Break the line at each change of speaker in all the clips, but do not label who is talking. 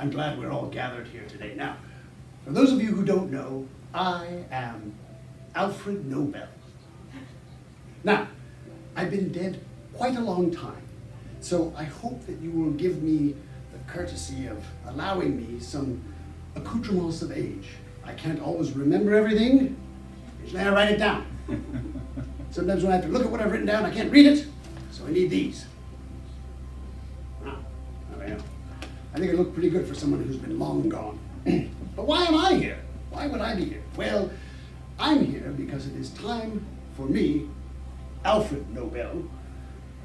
I'm glad we're all gathered here today. Now, for those of you who don't know, I am Alfred Nobel. Now, I've been dead quite a long time, so I hope that you will give me the courtesy of allowing me some accoutrements of age. I can't always remember everything. Usually I write it down. Sometimes when I have to look at what I've written down, I can't read it, so I need these. Ah, there we go. I think I look pretty good for someone who's been long gone. But why am I here? Why would I be here? Well, I'm here because it is time for me, Alfred Nobel,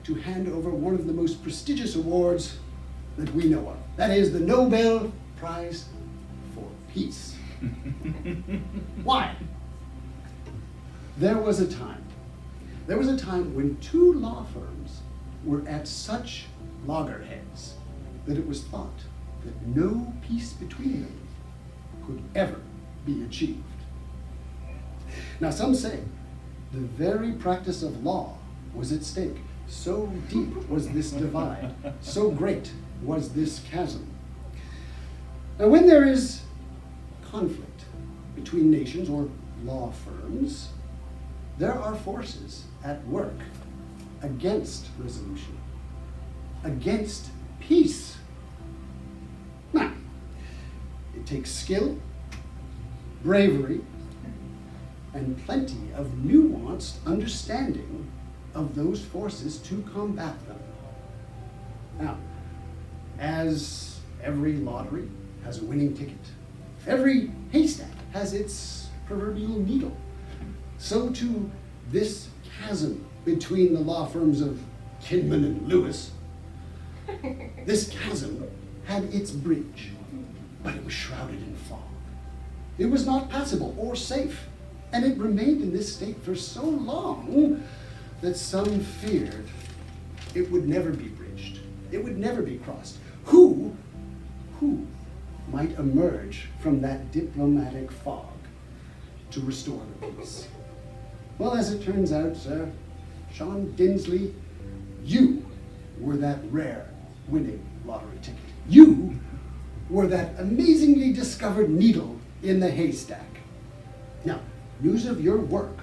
to hand over one of the most prestigious awards that we know of. That is the Nobel Prize for Peace. Why? There was a time when two law firms were at such loggerheads that it was thought that no peace between them could ever be achieved. Now, some say the very practice of law was at stake. So deep was this divide, so great was this chasm. Now, when there is conflict between nations or law firms, there are forces at work against resolution, against peace. Now, it takes skill, bravery, and plenty of nuanced understanding of those forces to combat them. Now, as every lottery has a winning ticket, every haystack has its proverbial needle, so too this chasm between the law firms of Kinman and Lewis, this chasm had its bridge, but it was shrouded in fog. It was not passable or safe, and it remained in this state for so long that some feared it would never be bridged. It would never be crossed. Who might emerge from that diplomatic fog to restore the peace? Well, as it turns out, sir, Sean Dinsley, you were that rare winning lottery ticket. You were that amazingly discovered needle in the haystack. Now, news of your work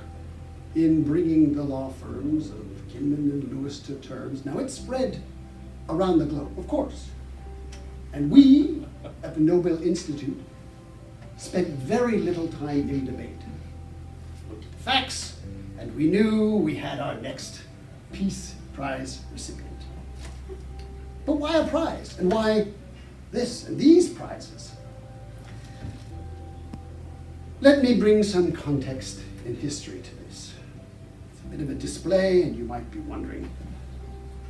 in bringing the law firms of Kinman and Lewis to terms, now it's spread around the globe, of course. And we, at the Nobel Institute, spent very little time in debate. Looked at the facts, and we knew we had our next Peace Prize recipient. But why a prize? And why this and these prizes? Let me bring some context and history to this. It's a bit of a display, and you might be wondering,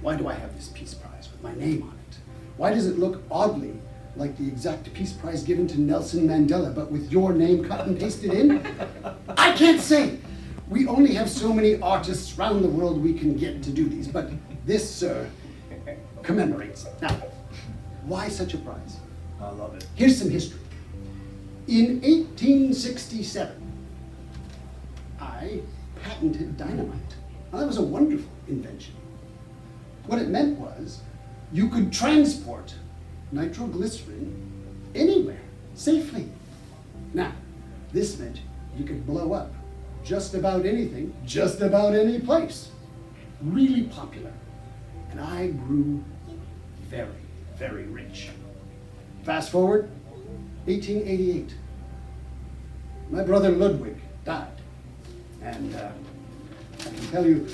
why do I have this Peace Prize with my name on it? Why does it look oddly like the exact Peace Prize given to Nelson Mandela, but with your name cut and pasted in? I can't say. We only have so many artists around the world we can get to do these, but this, sir, commemorates. Now, why such a prize?
I love it.
Here's some history. In 1867, I patented dynamite. Now, that was a wonderful invention. What it meant was you could transport nitroglycerin anywhere safely. Now, this meant you could blow up just about anything, just about any place. Really popular. And I grew very, very rich. Fast forward, 1888. My brother Ludwig died. And I can tell you,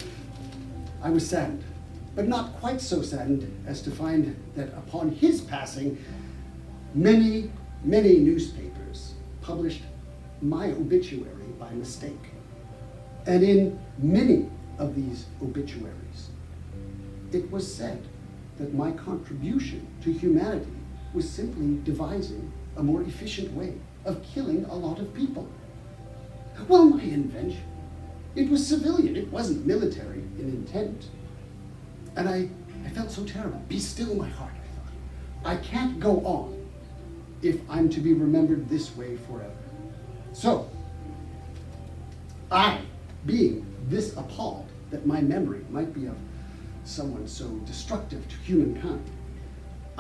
I was saddened, but not quite so saddened as to find that upon his passing, many, many newspapers published my obituary by mistake. And in many of these obituaries, it was said that my contribution to humanity was simply devising a more efficient way of killing a lot of people. Well, my invention, it was civilian, it wasn't military in intent. And I felt so terrible. Be still, my heart, I thought. I can't go on if I'm to be remembered this way forever. So, I, being this appalled that my memory might be of someone so destructive to humankind,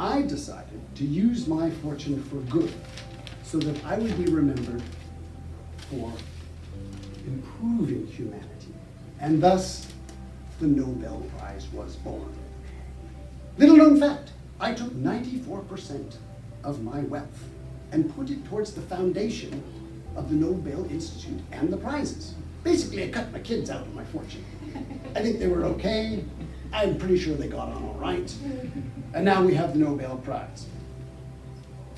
I decided to use my fortune for good so that I would be remembered for improving humanity. And thus, the Nobel Prize was born. Little known fact, I took 94% of my wealth and put it towards the foundation of the Nobel Institute and the prizes. Basically, I cut my kids out of my fortune. I think they were okay. I'm pretty sure they got on all right. And now we have the Nobel Prize.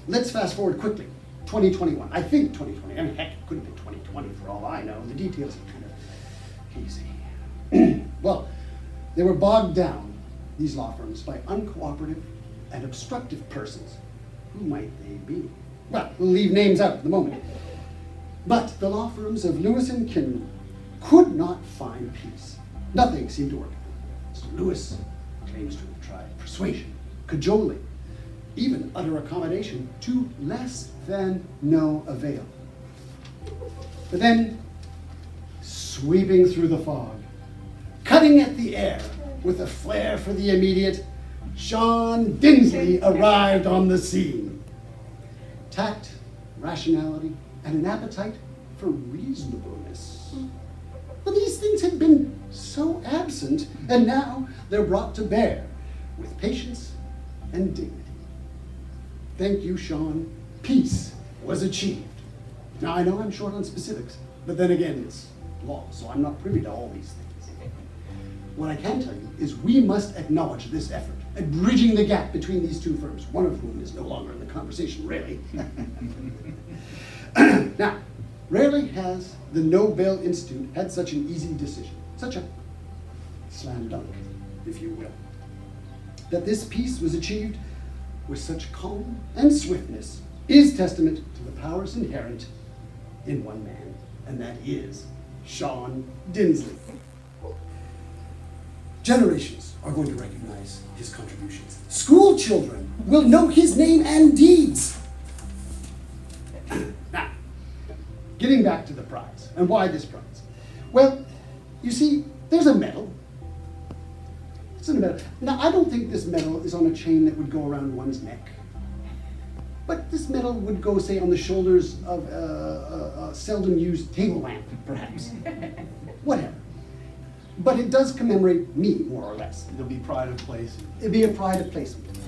Let's fast forward quickly. 2021. I think 2020. I mean, heck, it could have been 2020 for all I know. The details are kind of hazy. Well, they were bogged down, these law firms, by uncooperative and obstructive persons. Who might they be? Well, we'll leave names out at the moment. But the law firms of Lewis and Kinman could not find peace. Nothing seemed to work. Mr. Lewis claims to have tried persuasion, cajoling, even utter accommodation, to less than no avail. But then, sweeping through the fog, cutting at the air with a flair for the immediate, Sean Dinsley arrived on the scene. Tact, rationality, and an appetite for reasonableness. But these things had been so absent, and now they're brought to bear with patience and dignity. Thank you, Sean. Peace was achieved. Now, I know I'm short on specifics, but then again, it's law, so I'm not privy to all these things. What I can tell you is we must acknowledge this effort at bridging the gap between these two firms, one of whom is no longer in the conversation, really. Now, rarely has the Nobel Institute had such an easy decision, such a slam dunk, if you will. That this peace was achieved with such calm and swiftness is testament to the powers inherent in one man, and that is Sean Dinsley. Generations are going to recognize his contributions. School children will know his name and deeds. Now, getting back to the prize, and why this prize? Well, you see, there's a medal. It's in a medal. Now, I don't think this medal is on a chain that would go around one's neck. But this medal would go, say, on the shoulders of a seldom used table lamp, perhaps. Whatever. But it does commemorate me, more or less.
It'll be pride of place.
It'd be a pride of placement.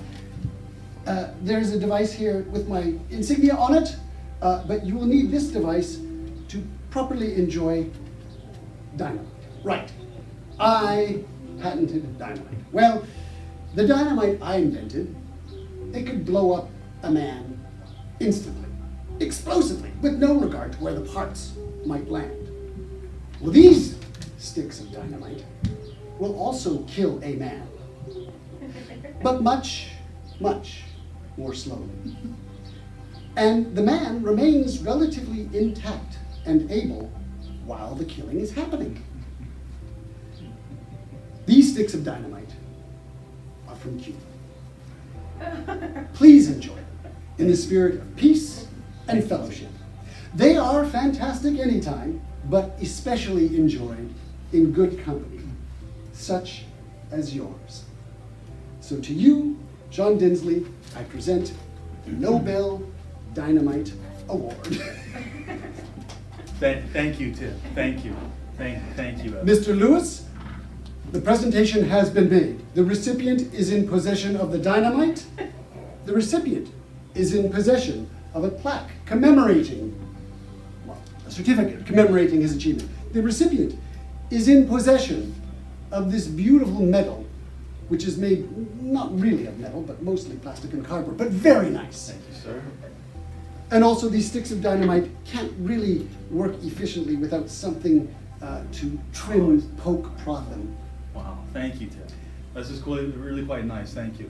There's a device here with my insignia on it, but you will need this device to properly enjoy dynamite. Right. I patented dynamite. Well, the dynamite I invented, it could blow up a man instantly, explosively, with no regard to where the parts might land. Well, these sticks of dynamite will also kill a man, but much, much more slowly. And the man remains relatively intact and able while the killing is happening. These sticks of dynamite are from Cuba. Please enjoy them in the spirit of peace and fellowship. They are fantastic anytime, but especially enjoyed in good company, such as yours. So to you, Sean Dinsley, I present the Nobel Dynamite Award.
Thank you, Tim. Thank you. Thank you.
Mr. Lewis, the presentation has been made. The recipient is in possession of the dynamite. The recipient is in possession of a plaque commemorating, well, a certificate commemorating his achievement. The recipient is in possession of this beautiful medal, which is made not really of metal, but mostly plastic and cardboard, but very nice.
Thank you, sir.
And also these sticks of dynamite can't really work efficiently without something to trim, poke, prod them.
Wow, thank you, Tim. This is really quite nice. Thank you.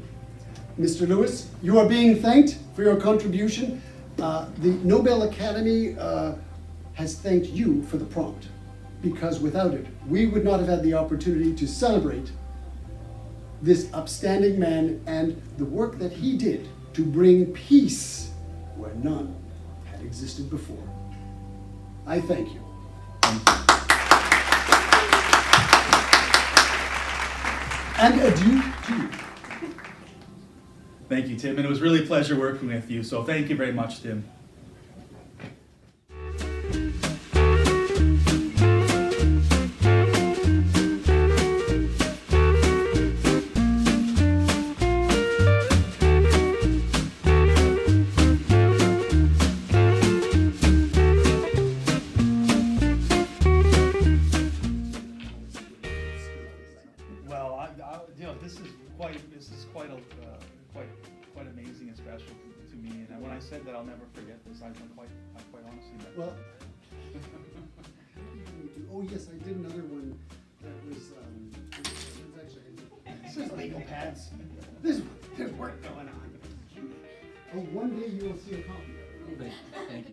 Mr. Lewis, you are being thanked for your contribution. The Nobel Academy has thanked you for the prompt, because without it, we would not have had the opportunity to celebrate this upstanding man and the work that he did to bring peace where none had existed before. I thank you. And adieu to you.
Thank you, Tim, and it was really a pleasure working with you, so thank you very much, Tim. Well, this is quite quite amazing and special to me. And when I said that I'll never forget this, I quite honestly meant.
Well, oh yes, I did another one that was actually, this is legal pads. There's work going on. Oh, one day you will see a copy of it.
Thank you.